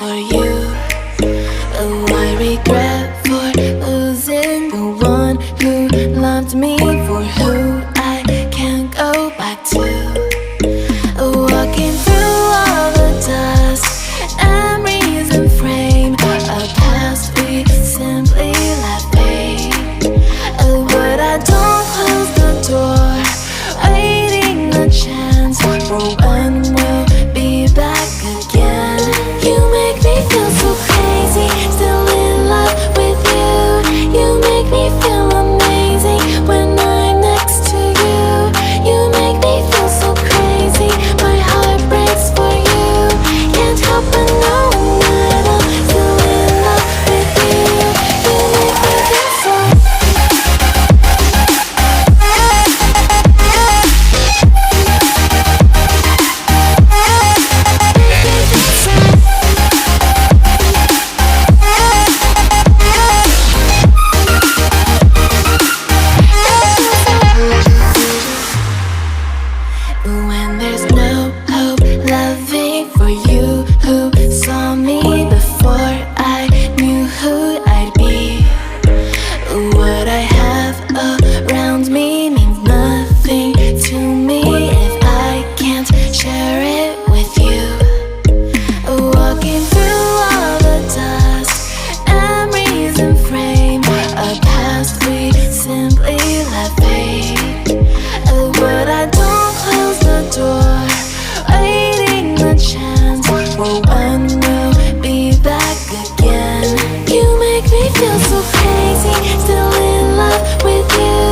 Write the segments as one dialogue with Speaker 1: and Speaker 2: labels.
Speaker 1: for you. Oh, I regret for losing the one who loved me, for who I can't go back to. Walking through all the dust, memories and frame, a past we simply let fade. Oh, but I don't close the door, waiting a chance for when we'll be back again. You make me feel so crazy, still in love with you. You make me feel amazing when I'm next to you. You make me feel so crazy, my heart breaks for you. Can't help but know that I'm still in love with you. You make me feel so. When there's no hope, loving for you who saw me before I knew who I'd be. What I have around me means nothing to me if I can't share it with you. Walking through all the dust, memories and frame, a past we simply let fade. But I don't close the door, waiting a chance for when we'll be back again. You make me feel so crazy, still in love with you.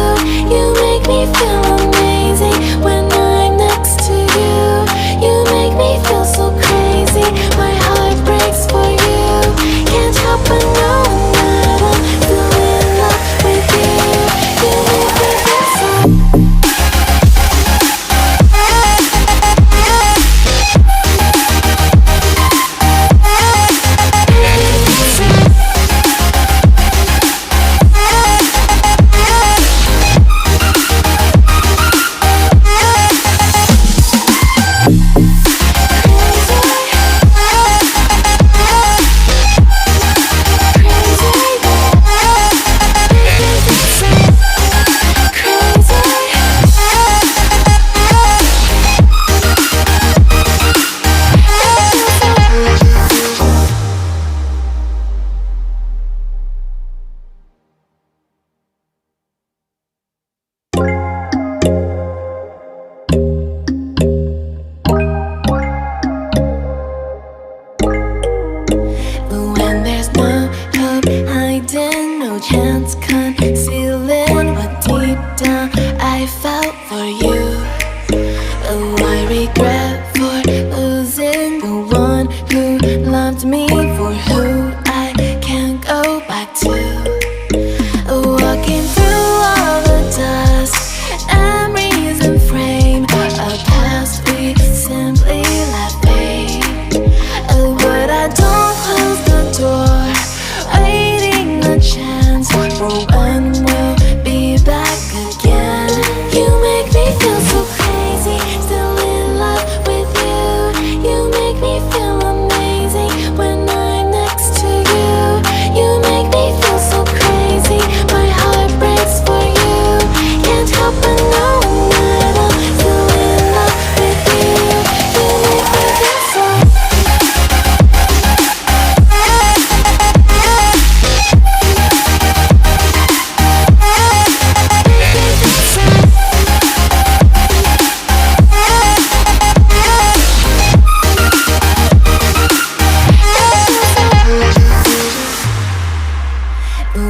Speaker 1: You make me feel amazing when I'm next to you. You make me feel so crazy, my heart breaks for you. Can't help but know that I'm still in love with you. You make me feel so. When there's no hope hiding, no chance concealing what deep down I felt for you. Oh, I regret for losing the one who loved me, for who I can't go back to. Walking through all the dust, memories and frame, a past we simply let fade. But I don't close the door, waiting a chance for when we'll be back again. You make me feel so crazy, still in love with you. You make me feel amazing when I'm next to you. You make me feel so crazy, my heart breaks for you. Can't help but know that I'm still in love with you. You make me feel so.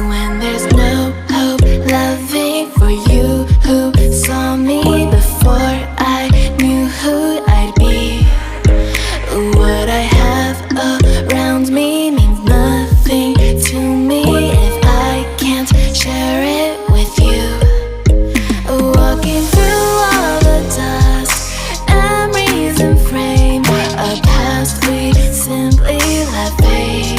Speaker 1: When there's no hope, loving for you who saw me before I knew who I'd be. What I have around me means nothing to me if I can't share it with you. Walking through all the dust, memories and frame, a past we simply let fade.